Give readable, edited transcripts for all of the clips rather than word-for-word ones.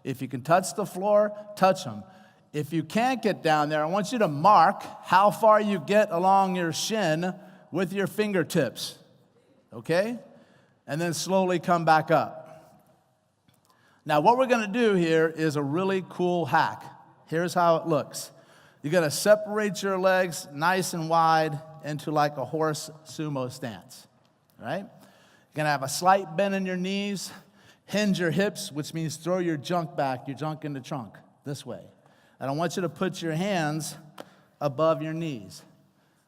If you can touch the floor, touch them. If you can't get down there, I want you to mark how far you get along your shin with your fingertips, okay? And then slowly come back up. Now, what we're going to do here is a really cool hack. Here's how it looks. You're going to separate your legs nice and wide into like a horse sumo stance, right? You're going to have a slight bend in your knees, hinge your hips, which means throw your junk back, your junk in the trunk, this way. And I want you to put your hands above your knees.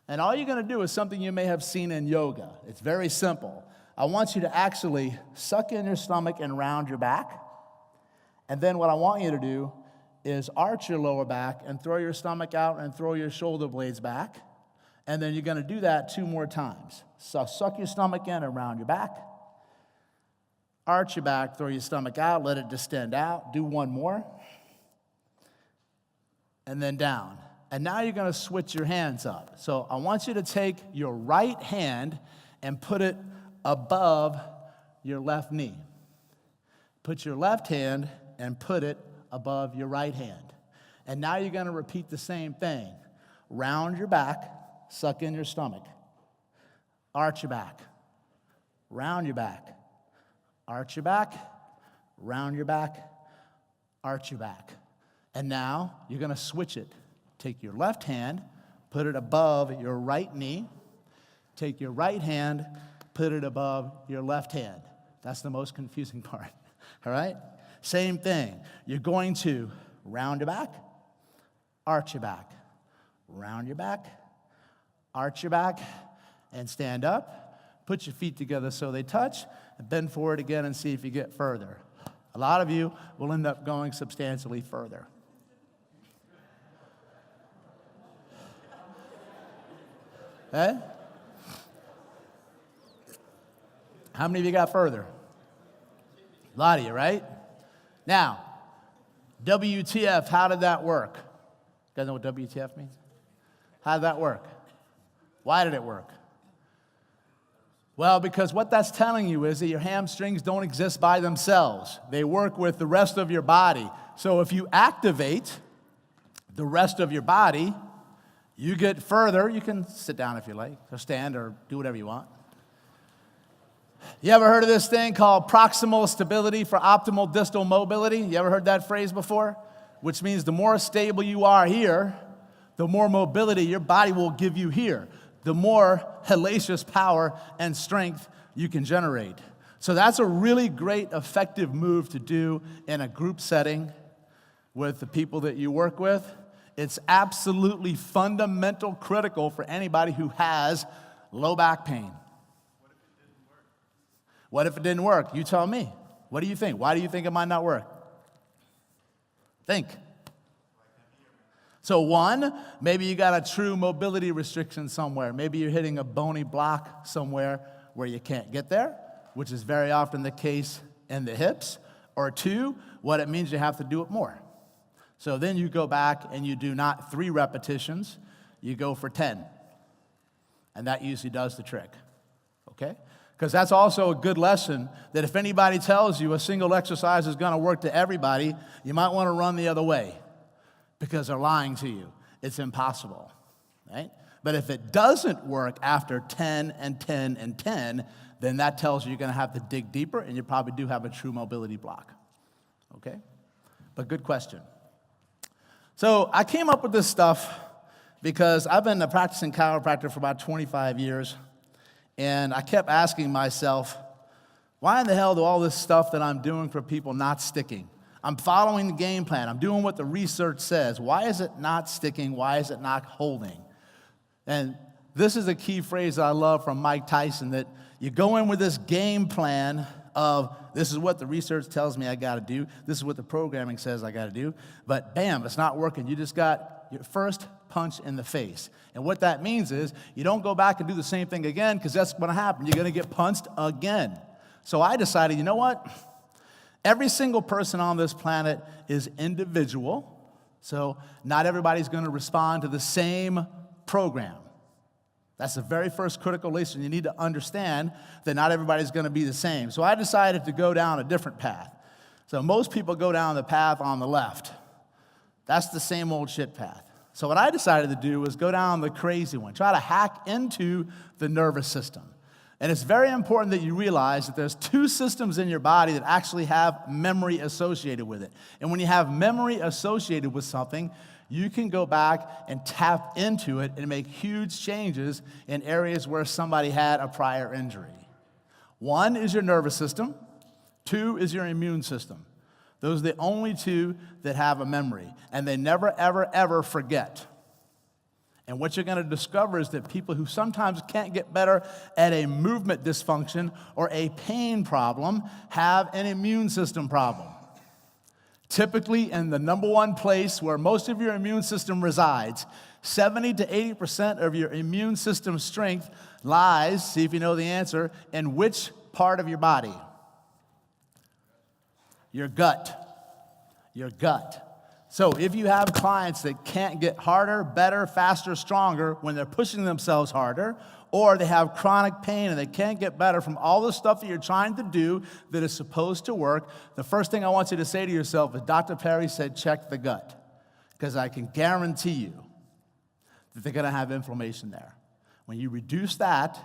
And all you're going to do is something you may have seen in yoga. It's very simple. I want you to actually suck in your stomach and round your back. And then what I want you to do is arch your lower back and throw your stomach out and throw your shoulder blades back. And then you're going to do that 2 more times. So suck your stomach in and round your back. Arch your back, throw your stomach out, let it distend out. Do 1 more. And then down. And now you're going to switch your hands up. So I want you to take your right hand and put it above your left knee. Put your left hand and put it above your right hand. And now you're going to repeat the same thing. Round your back, suck in your stomach. Arch your back. Round your back. Arch your back. Round your back. Arch your back. And now you're going to switch it. Take your left hand, put it above your right knee. Take your right hand, put it above your left hand. That's the most confusing part, all right? Same thing. You're going to round your back, arch your back, round your back, arch your back, and stand up. Put your feet together so they touch, and bend forward again and see if you get further. A lot of you will end up going substantially further. Okay? How many of you got further? A lot of you, right? Now, WTF, how did that work? You guys know what WTF means? How did that work? Why did it work? Well, because what that's telling you is that your hamstrings don't exist by themselves. They work with the rest of your body. So if you activate the rest of your body, you get further. You can sit down if you like, or stand, or do whatever you want. You ever heard of this thing called proximal stability for optimal distal mobility? You ever heard that phrase before? Which means the more stable you are here, the more mobility your body will give you here, the more hellacious power and strength you can generate. So that's a really great, effective move to do in a group setting with the people that you work with. It's absolutely fundamental, critical for anybody who has low back pain. What if it didn't work? You tell me. What do you think? Why do you think it might not work? Think. So 1, maybe you got a true mobility restriction somewhere. Maybe you're hitting a bony block somewhere where you can't get there, which is very often the case in the hips. Or 2, what it means you have to do it more. So then you go back and you do not 3 repetitions, you go for 10. And that usually does the trick, okay? Because that's also a good lesson that if anybody tells you a single exercise is going to work to everybody, you might want to run the other way because they're lying to you. It's impossible, right? But if it doesn't work after 10 and 10 and 10, then that tells you you're going to have to dig deeper, and you probably do have a true mobility block, okay? But good question. So I came up with this stuff because I've been a practicing chiropractor for about 25 years, and I kept asking myself, why in the hell do all this stuff that I'm doing for people not sticking? I'm following the game plan. I'm doing what the research says. Why is it not sticking? Why is it not holding? And this is a key phrase that I love from Mike Tyson, that you go in with this game plan of this is what the research tells me I got to do. This is what the programming says I got to do. But bam, it's not working. You just got your first punch in the face. And what that means is you don't go back and do the same thing again, because that's going to happen. You're going to get punched again. So I decided, you know what? Every single person on this planet is individual. So not everybody's going to respond to the same program. That's the very first critical lesson. You need to understand that not everybody's going to be the same. So I decided to go down a different path. So most people go down the path on the left. That's the same old shit path. So what I decided to do was go down the crazy one, try to hack into the nervous system. And it's very important that you realize that there's two systems in your body that actually have memory associated with it. And when you have memory associated with something, you can go back and tap into it and make huge changes in areas where somebody had a prior injury. One is your nervous system. Two is your immune system. Those are the only two that have a memory, and they never, ever, ever forget. And what you're going to discover is that people who sometimes can't get better at a movement dysfunction or a pain problem have an immune system problem. Typically, in the number one place where most of your immune system resides, 70 to 80% of your immune system strength lies, see if you know the answer, in which part of your body? Your gut. Your gut. So if you have clients that can't get harder, better, faster, stronger when they're pushing themselves harder, or they have chronic pain and they can't get better from all the stuff that you're trying to do that is supposed to work, the first thing I want you to say to yourself is, Dr. Perry said, check the gut. Because I can guarantee you that they're going to have inflammation there. When you reduce that,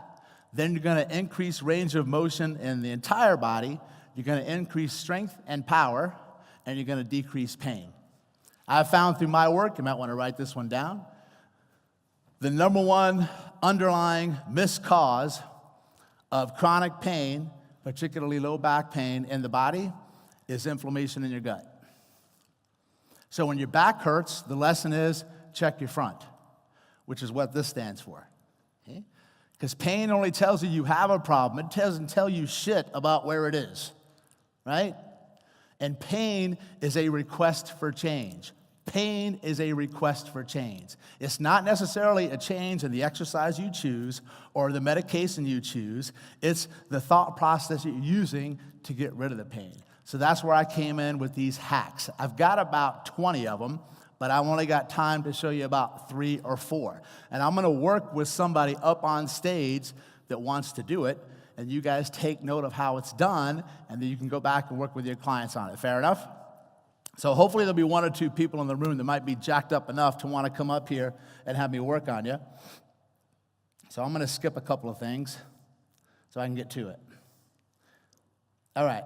then you're going to increase range of motion in the entire body. You're going to increase strength and power, and you're going to decrease pain. I've found through my work, you might want to write this one down, the number one underlying missed cause of chronic pain, particularly low back pain in the body, is inflammation in your gut. So when your back hurts, the lesson is check your front, which is what this stands for. Okay? Because pain only tells you have a problem. It doesn't tell you shit about where it is, right? And pain is a request for change. Pain is a request for change. It's not necessarily a change in the exercise you choose or the medication you choose. It's the thought process you're using to get rid of the pain. So that's where I came in with these hacks. I've got about 20 of them, but I've only got time to show you about 3 or 4. And I'm going to work with somebody up on stage that wants to do it, and you guys take note of how it's done, and then you can go back and work with your clients on it. Fair enough? So hopefully there'll be 1 or 2 people in the room that might be jacked up enough to want to come up here and have me work on you. So I'm going to skip a couple of things so I can get to it. All right.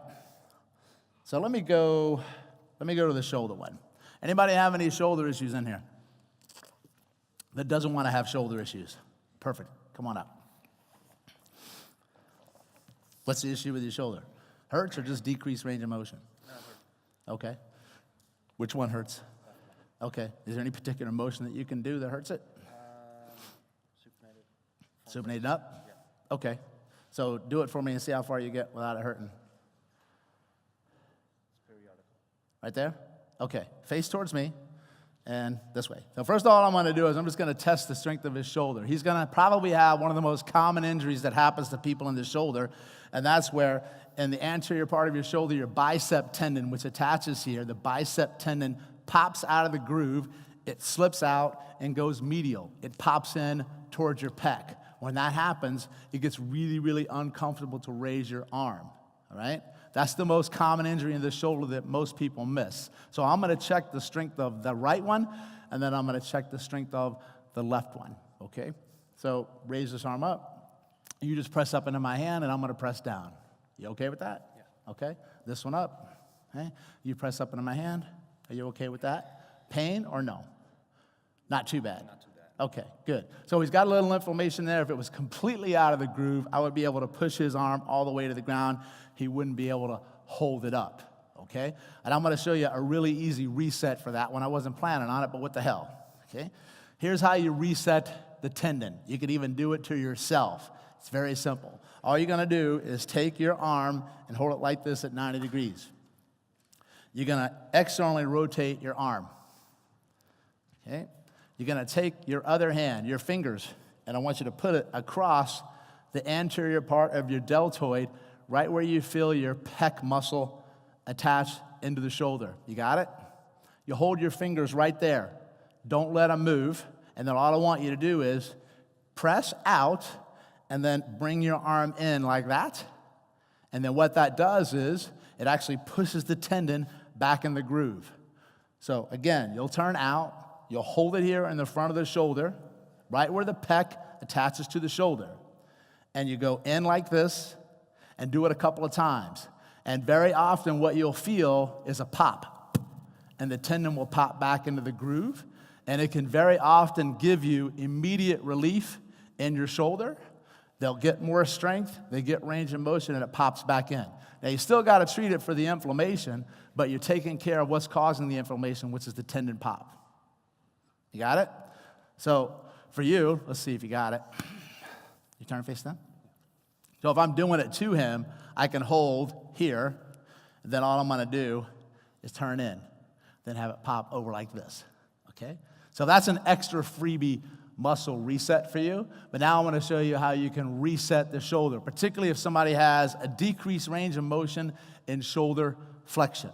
So let me go to the shoulder one. Anybody have any shoulder issues in here that doesn't want to have shoulder issues? Perfect. Come on up. What's the issue with your shoulder? Hurts or just decreased range of motion? No, it hurts. Okay. Which one hurts? Okay. Is there any particular motion that you can do that hurts it? Supinated up? Yeah. Okay. So do it for me and see how far you get without it hurting. It's periodical. Right there? Okay. Face towards me and this way. So first of all I'm going to do is I'm just going to test the strength of his shoulder. He's going to probably have one of the most common injuries that happens to people in the shoulder, and that's where in the anterior part of your shoulder, your bicep tendon, which attaches here, the bicep tendon pops out of the groove, it slips out and goes medial. It pops in towards your pec. When that happens, it gets really, really uncomfortable to raise your arm, all right? That's the most common injury in the shoulder that most people miss. So I'm going to check the strength of the right one, and then I'm going to check the strength of the left one, okay? So raise this arm up. You just press up into my hand, and I'm going to press down. You okay with that? Yeah. Okay. This one up. Okay. You press up into my hand. Are you okay with that? Pain or no? Not too bad. Not too bad. Okay, good. So he's got a little inflammation there. If it was completely out of the groove, I would be able to push his arm all the way to the ground. He wouldn't be able to hold it up. Okay? And I'm going to show you a really easy reset for that one. I wasn't planning on it, but what the hell? Okay? Here's how you reset the tendon. You can even do it to yourself. It's very simple. All you're going to do is take your arm and hold it like this at 90 degrees. You're going to externally rotate your arm. Okay? You're going to take your other hand, your fingers, and I want you to put it across the anterior part of your deltoid, right where you feel your pec muscle attached into the shoulder. You got it? You hold your fingers right there. Don't let them move. And then all I want you to do is press out and then bring your arm in like that. And then what that does is it actually pushes the tendon back in the groove. So again, you'll turn out, you'll hold it here in the front of the shoulder, right where the pec attaches to the shoulder. And you go in like this and do it a couple of times. And very often what you'll feel is a pop. And the tendon will pop back into the groove. And it can very often give you immediate relief in your shoulder. They'll get more strength, they get range of motion, and it pops back in. Now, you still got to treat it for the inflammation, but you're taking care of what's causing the inflammation, which is the tendon pop. You got it? So for you, let's see if you got it. You turn face down. So if I'm doing it to him, I can hold here, and then all I'm going to do is turn in, then have it pop over like this, okay? So that's an extra freebie muscle reset for you, but now I'm going to show you how you can reset the shoulder, particularly if somebody has a decreased range of motion in shoulder flexion.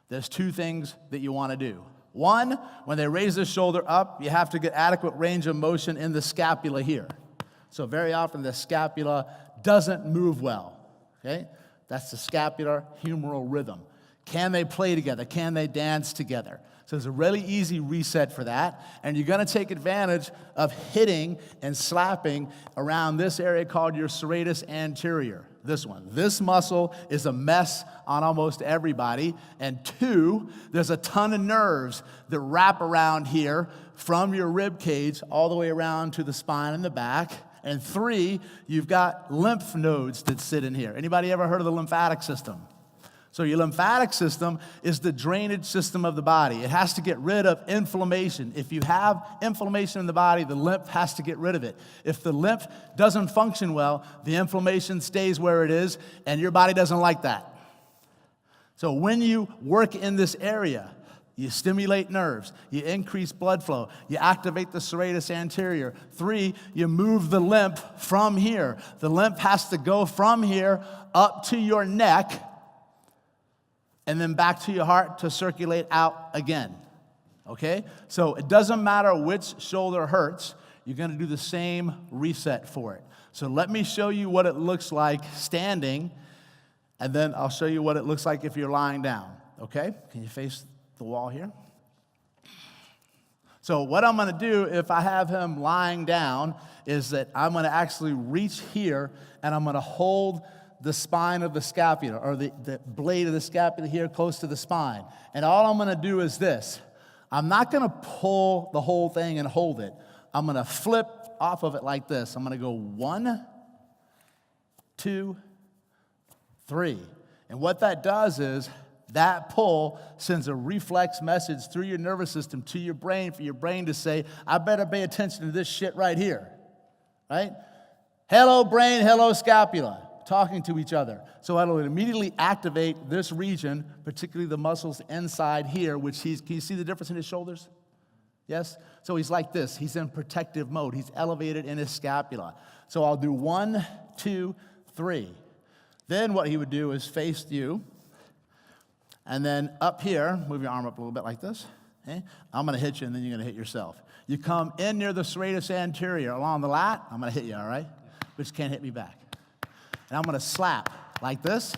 There's two things that you want to do. One, when they raise the shoulder up, you have to get adequate range of motion in the scapula here. So very often the scapula doesn't move well, okay? That's the scapular humeral rhythm. Can they play together? Can they dance together? So there's a really easy reset for that, and you're going to take advantage of hitting and slapping around this area called your serratus anterior, this one. This muscle is a mess on almost everybody, and two, there's a ton of nerves that wrap around here from your rib cage all the way around to the spine and the back, and three, you've got lymph nodes that sit in here. Anybody ever heard of the lymphatic system? So your lymphatic system is the drainage system of the body. It has to get rid of inflammation. If you have inflammation in the body, the lymph has to get rid of it. If the lymph doesn't function well, the inflammation stays where it is, and your body doesn't like that. So when you work in this area, you stimulate nerves, you increase blood flow, you activate the serratus anterior. Three, you move the lymph from here. The lymph has to go from here up to your neck, and then back to your heart to circulate out again, okay? So it doesn't matter which shoulder hurts, you're gonna do the same reset for it. So let me show you what it looks like standing, and then I'll show you what it looks like if you're lying down, okay? Can you face the wall here? So what I'm gonna do if I have him lying down is that I'm gonna actually reach here, and I'm gonna hold the spine of the scapula, or the blade of the scapula here close to the spine. And all I'm gonna do is this. I'm not gonna pull the whole thing and hold it. I'm gonna flip off of it like this. I'm gonna go 1, 2, 3. And what that does is, that pull sends a reflex message through your nervous system to your brain for your brain to say, I better pay attention to this shit right here, right? Hello brain, hello scapula. Talking to each other. So it'll immediately activate this region, particularly the muscles inside here, which can you see the difference in his shoulders? Yes? So he's like this. He's in protective mode. He's elevated in his scapula. So I'll do 1, 2, 3. Then what he would do is face you, and then up here, move your arm up a little bit like this. Okay? I'm going to hit you, and then you're going to hit yourself. You come in near the serratus anterior along the lat, I'm going to hit you, all right? But you can't hit me back. And I'm going to slap like this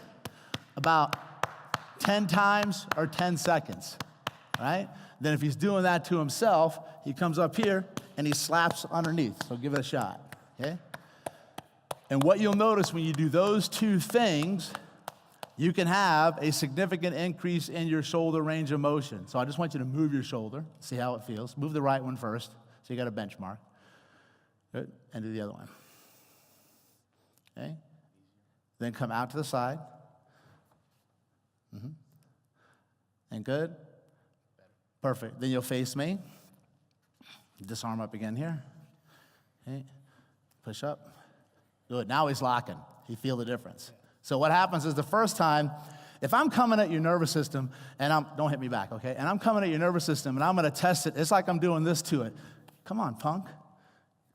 about 10 times or 10 seconds, right? Then if he's doing that to himself, he comes up here and he slaps underneath. So give it a shot, okay? And what you'll notice when you do those two things, you can have a significant increase in your shoulder range of motion. So I just want you to move your shoulder, see how it feels. Move the right one first, so you got a benchmark. Good, and do the other one, okay? Then come out to the side. And good. Perfect. Then you'll face me. This arm up again here. Okay. Push up. Good. Now he's locking. You feel the difference. So what happens is the first time, if I'm coming at your nervous system, and don't hit me back, okay? And I'm coming at your nervous system, and I'm going to test it. It's like I'm doing this to it. Come on, punk.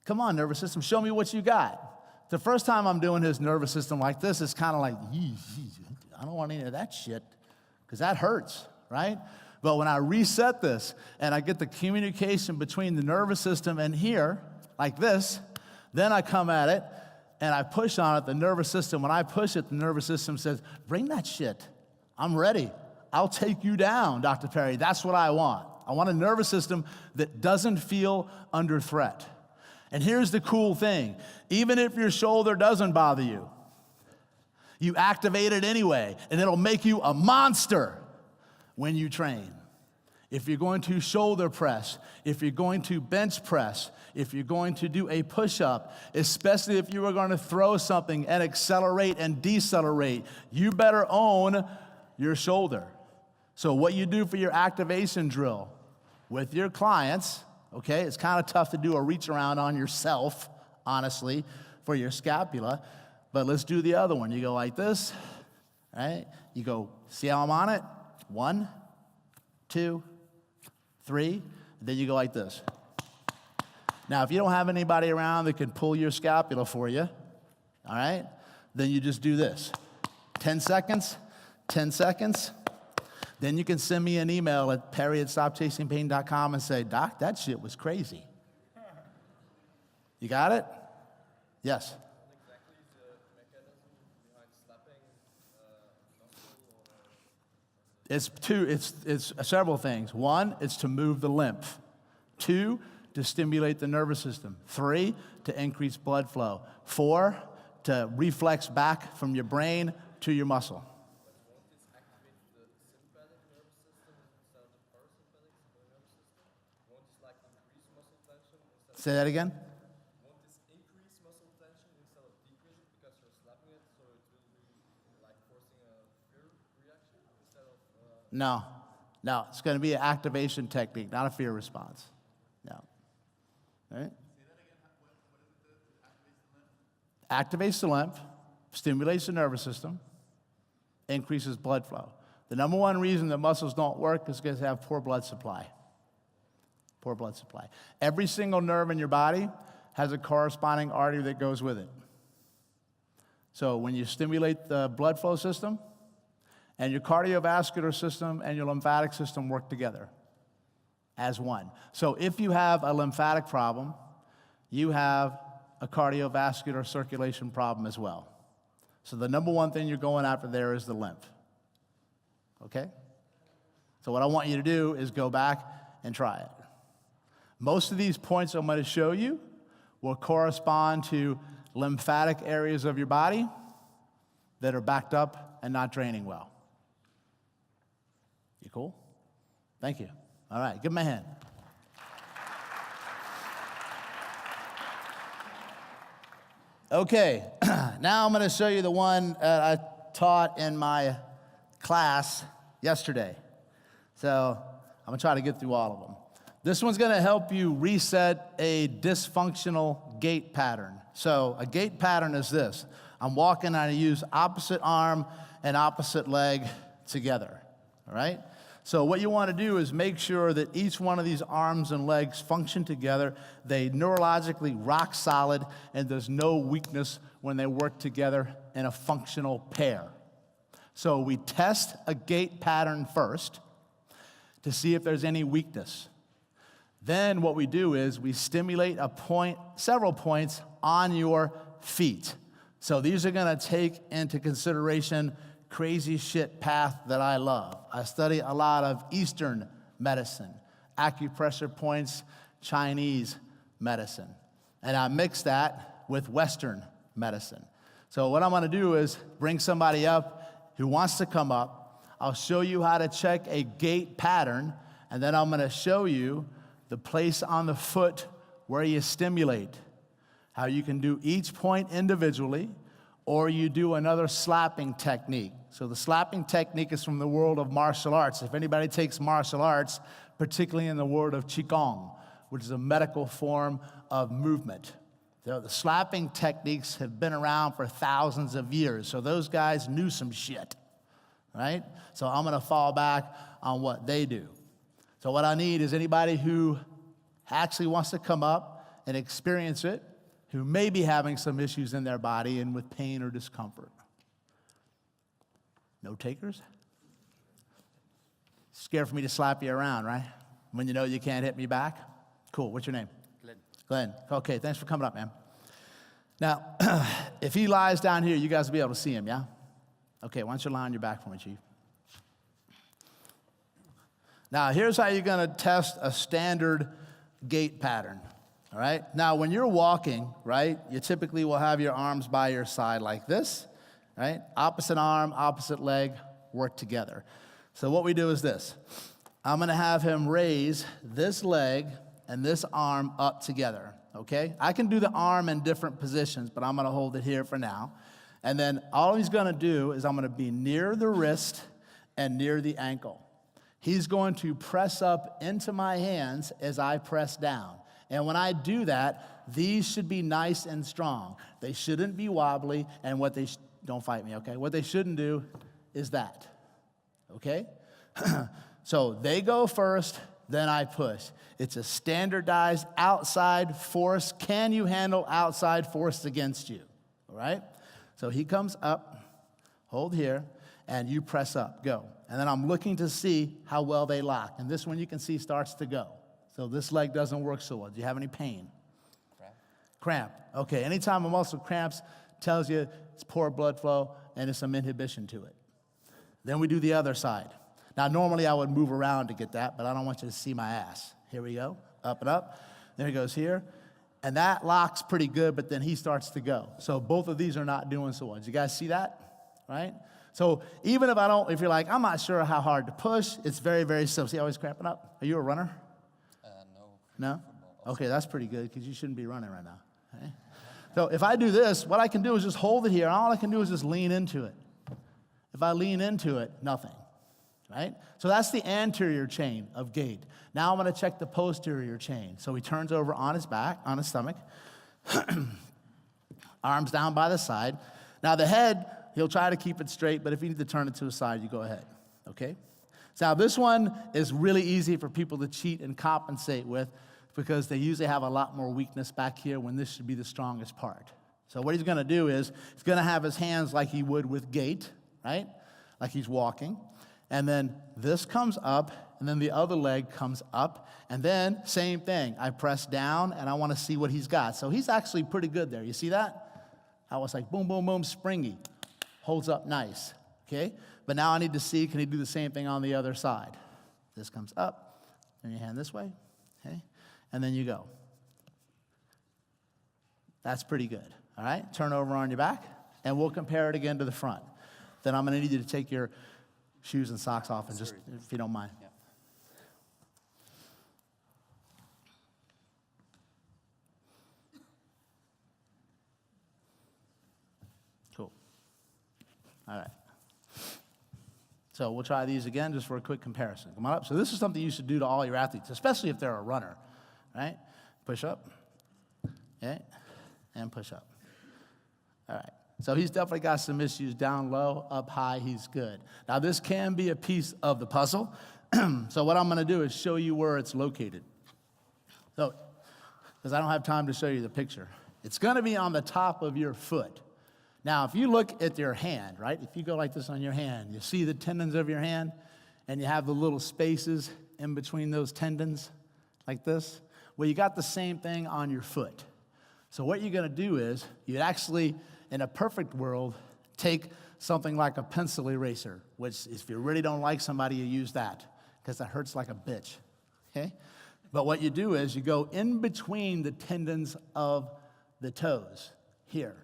Come on, nervous system. Show me what you got. The first time I'm doing his nervous system like this, it's kind of like, I don't want any of that shit, because that hurts, right? But when I reset this, and I get the communication between the nervous system and here, like this, then I come at it, and I push on it, the nervous system. When I push it, the nervous system says, bring that shit. I'm ready. I'll take you down, Dr. Perry. That's what I want. I want a nervous system that doesn't feel under threat. And here's the cool thing. Even if your shoulder doesn't bother you, you activate it anyway, and it'll make you a monster when you train. If you're going to shoulder press, if you're going to bench press, if you're going to do a push-up, especially if you are going to throw something and accelerate and decelerate, you better own your shoulder. So what you do for your activation drill with your clients, okay, it's kind of tough to do a reach around on yourself, honestly, for your scapula, but let's do the other one. You go like this, right? You go, see how I'm on it? 1, 2, 3, then you go like this. Now, if you don't have anybody around that can pull your scapula for you, all right, then you just do this. 10 seconds, 10 seconds. Then you can send me an email at perry@stopchasingpain.com and say, Doc, that shit was crazy. You got it? Yes. What exactly is the mechanism behind slapping muscle? It's several things. 1, it's to move the lymph. 2, to stimulate the nervous system. 3, to increase blood flow. 4, to reflex back from your brain to your muscle. Won't this activate the sympathetic nervous system instead of the parasympathetic nervous system? Won't this like increase muscle tension instead of... Say that again? Won't this increase muscle tension instead of decrease it because you're slapping it, so it will be like forcing a fear reaction instead of... No, it's going to be an activation technique, not a fear response. No. All right? Say that again. What does it do? Activates the lymph? Activates the lymph, stimulates the nervous system, increases blood flow. The number one reason that muscles don't work is because they have poor blood supply. Poor blood supply. Every single nerve in your body has a corresponding artery that goes with it. So when you stimulate the blood flow system, and your cardiovascular system and your lymphatic system work together as one. So if you have a lymphatic problem, you have a cardiovascular circulation problem as well. So the number one thing you're going after there is the lymph. Okay? So what I want you to do is go back and try it. Most of these points I'm going to show you will correspond to lymphatic areas of your body that are backed up and not draining well. You cool? Thank you. All right, give him a hand. Okay, now I'm going to show you the one I taught in my class yesterday. So I'm going to try to get through all of them. This one's going to help you reset a dysfunctional gait pattern. So a gait pattern is this. I'm walking and I use opposite arm and opposite leg together, all right? So what you want to do is make sure that each one of these arms and legs function together. They neurologically rock solid, and there's no weakness when they work together in a functional pair. So we test a gait pattern first to see if there's any weakness. Then what we do is we stimulate several points on your feet. So these are going to take into consideration crazy shit path that I love. I study a lot of Eastern medicine, acupressure points, Chinese medicine. And I mix that with Western medicine. So what I'm going to do is bring somebody up who wants to come up. I'll show you how to check a gait pattern, and then I'm going to show you the place on the foot where you stimulate, how you can do each point individually, or you do another slapping technique. So the slapping technique is from the world of martial arts. If anybody takes martial arts, particularly in the world of Qigong, which is a medical form of movement. The slapping techniques have been around for thousands of years, so those guys knew some shit, right? So I'm going to fall back on what they do. So what I need is anybody who actually wants to come up and experience it, who may be having some issues in their body and with pain or discomfort. No takers? Scared for me to slap you around, right? When you know you can't hit me back? Cool, what's your name? Glenn. Okay, thanks for coming up, man. Now, if he lies down here, you guys will be able to see him, yeah? Okay, why don't you lie on your back for me, Chief? Now, here's how you're going to test a standard gait pattern. All right? Now, when you're walking, right, you typically will have your arms by your side like this, right? Opposite arm, opposite leg work together. So what we do is this. I'm going to have him raise this leg and this arm up together, okay? I can do the arm in different positions, but I'm going to hold it here for now. And then all he's going to do is I'm going to be near the wrist and near the ankle. He's going to press up into my hands as I press down. And when I do that, these should be nice and strong. They shouldn't be wobbly, and don't fight me, okay? What they shouldn't do is that, okay? So they go first, then I push. It's a standardized outside force. Can you handle outside force against you, all right? So he comes up, hold here, and you press up, go. And then I'm looking to see how well they lock. And this one you can see starts to go. So this leg doesn't work so well. Do you have any pain? Cramp. Okay, anytime a muscle cramps, tells you it's poor blood flow and there's some inhibition to it. Then we do the other side. Now, normally I would move around to get that, but I don't want you to see my ass. Here we go, up and up. There he goes here. And that locks pretty good, but then he starts to go. So both of these are not doing so well. Did you guys see that? Right? So even if you're like, I'm not sure how hard to push, it's very, very simple. See how he's cramping up? Are you a runner? No? Okay, that's pretty good because you shouldn't be running right now. Okay? So if I do this, what I can do is just hold it here. And all I can do is just lean into it. If I lean into it, nothing. Right? So that's the anterior chain of gait. Now I'm going to check the posterior chain. So he turns over on his back, on his stomach. Arms down by the side. Now the head, he'll try to keep it straight, but if you need to turn it to the side, you go ahead. Okay? So now this one is really easy for people to cheat and compensate with because they usually have a lot more weakness back here when this should be the strongest part. So what he's going to do is he's going to have his hands like he would with gait, right? Like he's walking. And then this comes up, and then the other leg comes up, and then same thing. I press down, and I want to see what he's got. So he's actually pretty good there. You see that? I was like boom, boom, boom, springy. Holds up nice, okay? But now I need to see, can he do the same thing on the other side? This comes up, and your hand this way, okay? And then you go. That's pretty good, all right? Turn over on your back, and we'll compare it again to the front. Then I'm going to need you to take your shoes and socks off, and just, if you don't mind. Yeah. Cool. All right. So we'll try these again just for a quick comparison. Come on up. So this is something you should do to all your athletes, especially if they're a runner, right? Push up, okay, and push up. All right. So he's definitely got some issues down low, up high, he's good. Now this can be a piece of the puzzle. So what I'm going to do is show you where it's located. So, because I don't have time to show you the picture. It's going to be on the top of your foot. Now, if you look at your hand, right, if you go like this on your hand, you see the tendons of your hand, and you have the little spaces in between those tendons, like this. Well, you got the same thing on your foot. So what you're going to do is, you'd actually, in a perfect world, take something like a pencil eraser, which if you really don't like somebody, you use that, because that hurts like a bitch, okay? But what you do is you go in between the tendons of the toes here.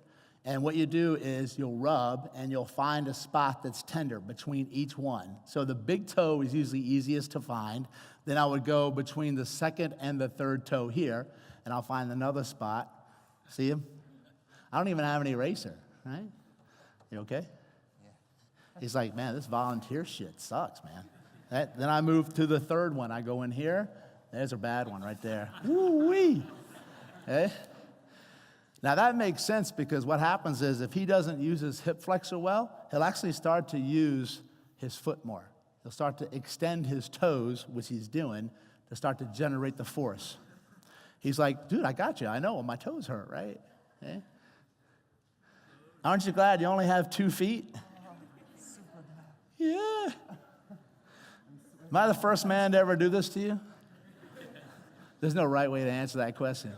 And what you do is you'll rub and you'll find a spot that's tender between each one. So the big toe is usually easiest to find. Then I would go between the second and the third toe here, and I'll find another spot. See him? I don't even have an eraser, right? You okay? Yeah. He's like, man, this volunteer shit sucks, man. Right? Then I move to the third one. I go in here. There's a bad one right there. Woo-wee. Okay? Now that makes sense because what happens is if he doesn't use his hip flexor well, he'll actually start to use his foot more. He'll start to extend his toes, which he's doing, to start to generate the force. He's like, dude, I got you. I know my toes hurt, right? Okay? Aren't you glad you only have 2 feet? Yeah. Am I the first man to ever do this to you? There's no right way to answer that question.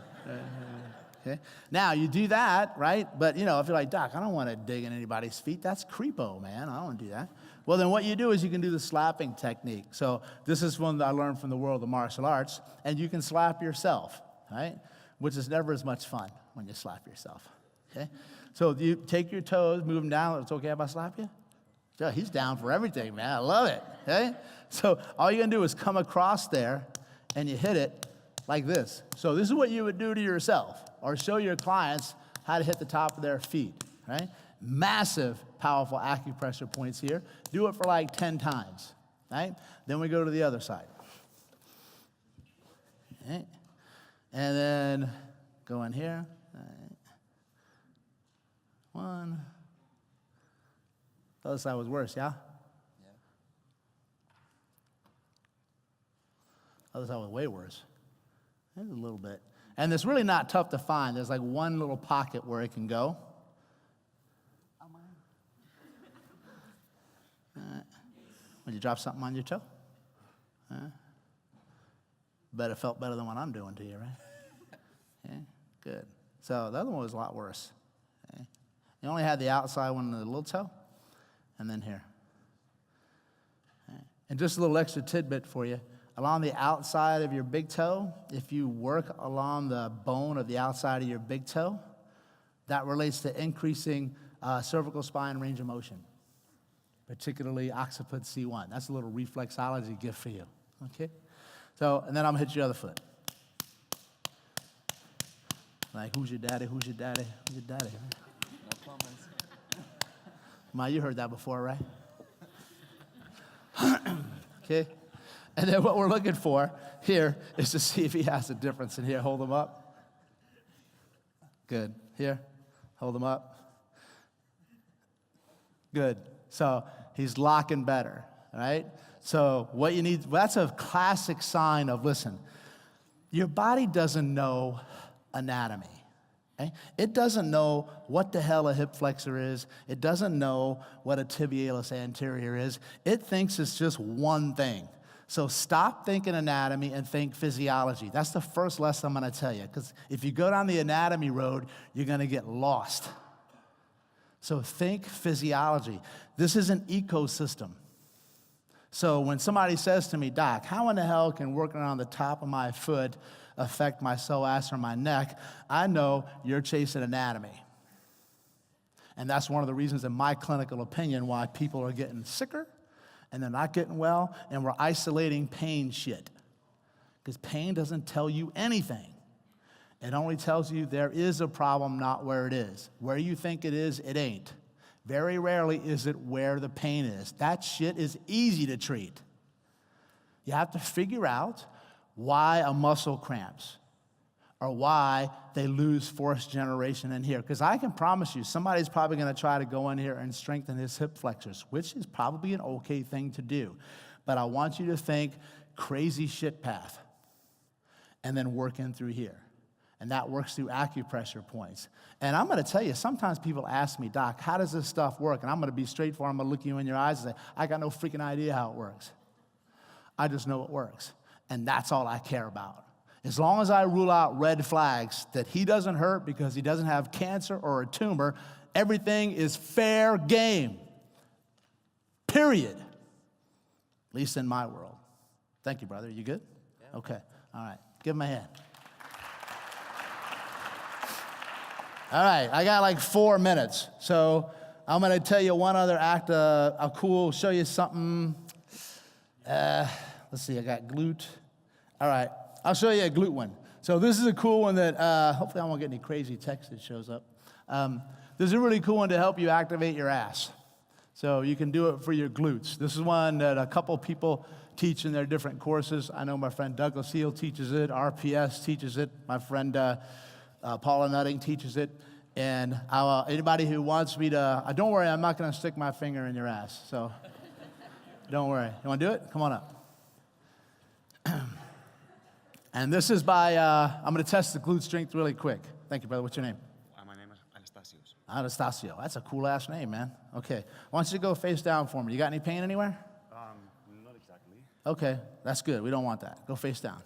Okay? Now, you do that, right? But, if you're like, Doc, I don't want to dig in anybody's feet. That's creepo, man. I don't want to do that. Well, then what you do is you can do the slapping technique. So this is one that I learned from the world of martial arts. And you can slap yourself, right? Which is never as much fun when you slap yourself, okay? So you take your toes, move them down. It's okay if I slap you? Yeah, he's down for everything, man. I love it, okay? So all you're going to do is come across there, and you hit it like this. So this is what you would do to yourself or show your clients how to hit the top of their feet, right? Massive, powerful acupressure points here. Do it for like 10 times, right? Then we go to the other side. Okay. And then go in here. Right. One. The other side was worse, yeah? Other side was way worse. Maybe a little bit. And it's really not tough to find. There's like one little pocket where it can go. Would you drop something on your toe? Bet it felt better than what I'm doing to you, right? Okay, good. So the other one was a lot worse. Okay? You only had the outside one in the little toe, and then here. Okay? And just a little extra tidbit for you. Along the outside of your big toe, if you work along the bone of the outside of your big toe, that relates to increasing cervical spine range of motion, particularly occiput C1. That's a little reflexology gift for you, okay? So, and then I'm gonna hit your other foot. Like, who's your daddy, who's your daddy, who's your daddy? No comments. Ma, you heard that before, right? Okay? And then what we're looking for here is to see if he has a difference in here. Hold him up. Good. Here, hold him up. Good. So he's locking better, right? So what you need, that's a classic sign of, listen, your body doesn't know anatomy. Okay? It doesn't know what the hell a hip flexor is. It doesn't know what a tibialis anterior is. It thinks it's just one thing. So stop thinking anatomy and think physiology. That's the first lesson I'm going to tell you, because if you go down the anatomy road, you're going to get lost. So think physiology. This is an ecosystem. So when somebody says to me, Doc, how in the hell can working on the top of my foot affect my psoas or my neck? I know you're chasing anatomy. And that's one of the reasons, in my clinical opinion, why people are getting sicker and they're not getting well, and we're isolating pain shit. Because pain doesn't tell you anything. It only tells you there is a problem, not where it is. Where you think it is, it ain't. Very rarely is it where the pain is. That shit is easy to treat. You have to figure out why a muscle cramps or why they lose force generation in here. Because I can promise you, somebody's probably going to try to go in here and strengthen his hip flexors, which is probably an okay thing to do. But I want you to think crazy shit path and then work in through here. And that works through acupressure points. And I'm going to tell you, sometimes people ask me, Doc, how does this stuff work? And I'm going to be straightforward. I'm going to look you in your eyes and say, I got no freaking idea how it works. I just know it works. And that's all I care about. As long as I rule out red flags that he doesn't hurt because he doesn't have cancer or a tumor, everything is fair game. Period. At least in my world. Thank you, brother. You good? Yeah. Okay. All right. Give him a hand. All right, I got like 4 minutes. So I'm going to tell you one other act, show you something. Let's see, I got glute. All right, I'll show you a glute one. So this is a cool one that, hopefully I won't get any crazy text that shows up. This is a really cool one to help you activate your ass. So you can do it for your glutes. This is one that a couple people teach in their different courses. I know my friend Douglas Heel teaches it, RPS teaches it, my friend Paula Nutting teaches it, and anybody who wants me to, don't worry, I'm not going to stick my finger in your ass, so don't worry. You want to do it? Come on up. And this is by, I'm going to test the glute strength really quick. Thank you, brother. What's your name? My name is Anastasio. Anastasio. That's a cool-ass name, man. Okay. Why don't you go face down for me? You got any pain anywhere? Not exactly. Okay. That's good. We don't want that. Go face down.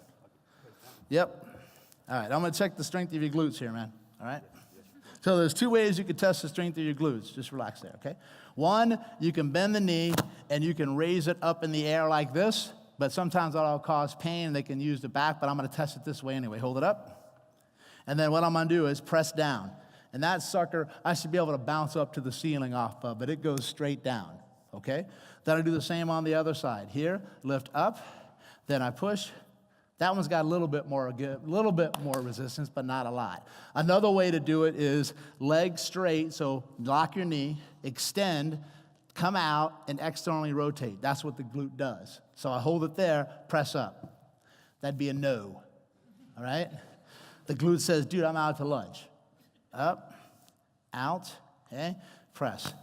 Yep. All right. I'm going to check the strength of your glutes here, man. all right? So there's two ways you can test the strength of your glutes. Just relax there, okay? One, you can bend the knee and you can raise it up in the air like this, but sometimes that'll cause pain and they can use the back, but I'm gonna test it this way anyway. Hold it up. And then what I'm gonna do is press down. And that sucker, I should be able to bounce up to the ceiling off of, but it goes straight down, okay? Then I do the same on the other side. Here, lift up, then I push. That one's got a little bit more resistance, but not a lot. Another way to do it is leg straight, so lock your knee, extend, come out, and externally rotate. That's what the glute does. So I hold it there, press up. That'd be a no, all right? The glute says, dude, I'm out to lunge. Up, out, okay, press.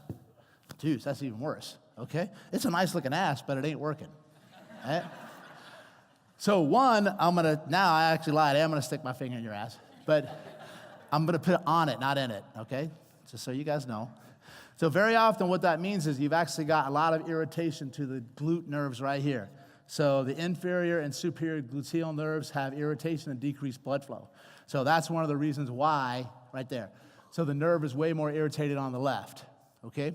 Dude, that's even worse, okay? It's a nice looking ass, but it ain't working, all right? So one, now I actually lied, I am gonna stick my finger in your ass, but I'm gonna put it on it, not in it, okay? Just so you guys know. So very often what that means is you've actually got a lot of irritation to the glute nerves right here. So the inferior and superior gluteal nerves have irritation and decreased blood flow. So that's one of the reasons why, right there. So the nerve is way more irritated on the left, okay?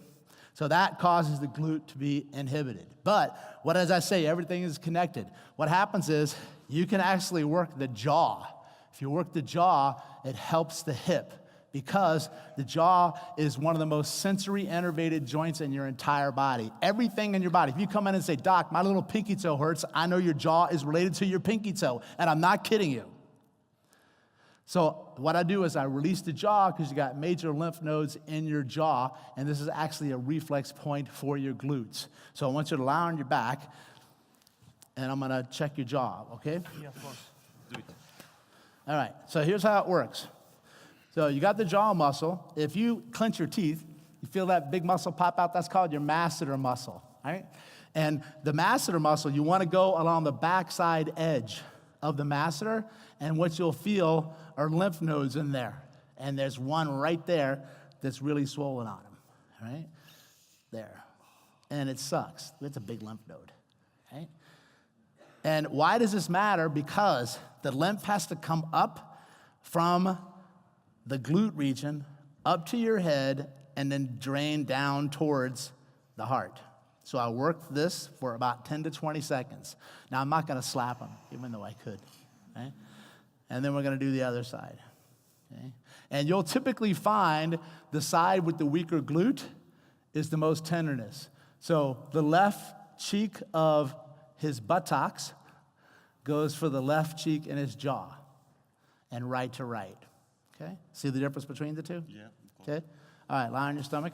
So that causes the glute to be inhibited. But what, as I say, everything is connected. What happens is you can actually work the jaw. If you work the jaw, it helps the hip because the jaw is one of the most sensory innervated joints in your entire body. Everything in your body. If you come in and say, Doc, my little pinky toe hurts, I know your jaw is related to your pinky toe, and I'm not kidding you. So what I do is I release the jaw because you got major lymph nodes in your jaw, and this is actually a reflex point for your glutes. So I want you to lie on your back, and I'm gonna check your jaw, okay? Yeah, of course. Do it. All right, so here's how it works. So you got the jaw muscle. If you clench your teeth, you feel that big muscle pop out, that's called your masseter muscle, all right? And the masseter muscle, you wanna go along the backside edge of the masseter, and what you'll feel are lymph nodes in there. And there's one right there that's really swollen on them, right? There. And it sucks. It's a big lymph node, right? And why does this matter? Because the lymph has to come up from the glute region up to your head and then drain down towards the heart. So I worked this for about 10 to 20 seconds. Now, I'm not gonna slap them, even though I could, right? And then we're gonna do the other side, okay? And you'll typically find the side with the weaker glute is the most tenderness. So the left cheek of his buttocks goes for the left cheek in his jaw, and right to right, okay? See the difference between the two? Yeah, of course. Okay? All right, lie on your stomach.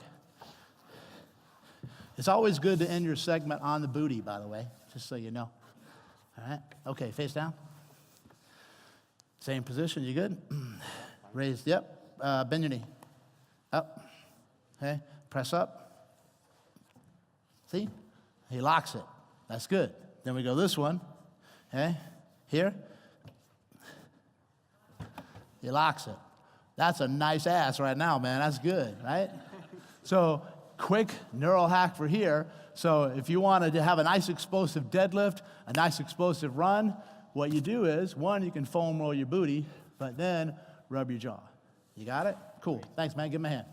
It's always good to end your segment on the booty, by the way, just so you know. All right, okay, face down. Same position, you good? Raise, yep, bend your knee. Up, okay, press up. See, he locks it, that's good. Then we go this one, okay, here. He locks it. That's a nice ass right now, man, that's good, right? So, quick neural hack for here. So if you wanted to have a nice explosive deadlift, a nice explosive run, what you do is, one, you can foam roll your booty, but then rub your jaw. You got it? Cool. Thanks, man. Give him a hand.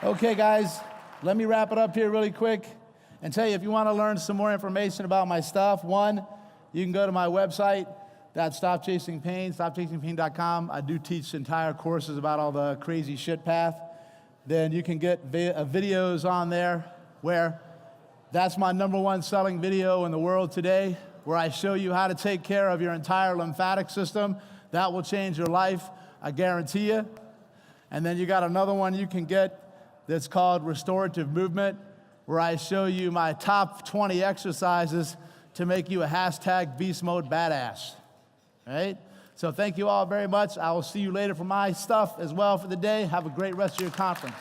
Okay, guys, let me wrap it up here really quick and tell you if you want to learn some more information about my stuff, one, you can go to my website. That's StopChasingPain, StopChasingPain.com. I do teach entire courses about all the crazy shit path. Then you can get videos on there where that's my #1 selling video in the world today, where I show you how to take care of your entire lymphatic system. That will change your life, I guarantee you. And then you got another one you can get that's called Restorative Movement, where I show you my top 20 exercises to make you a hashtag beast mode badass. Right? So thank you all very much. I will see you later for my stuff as well for the day. Have a great rest of your conference.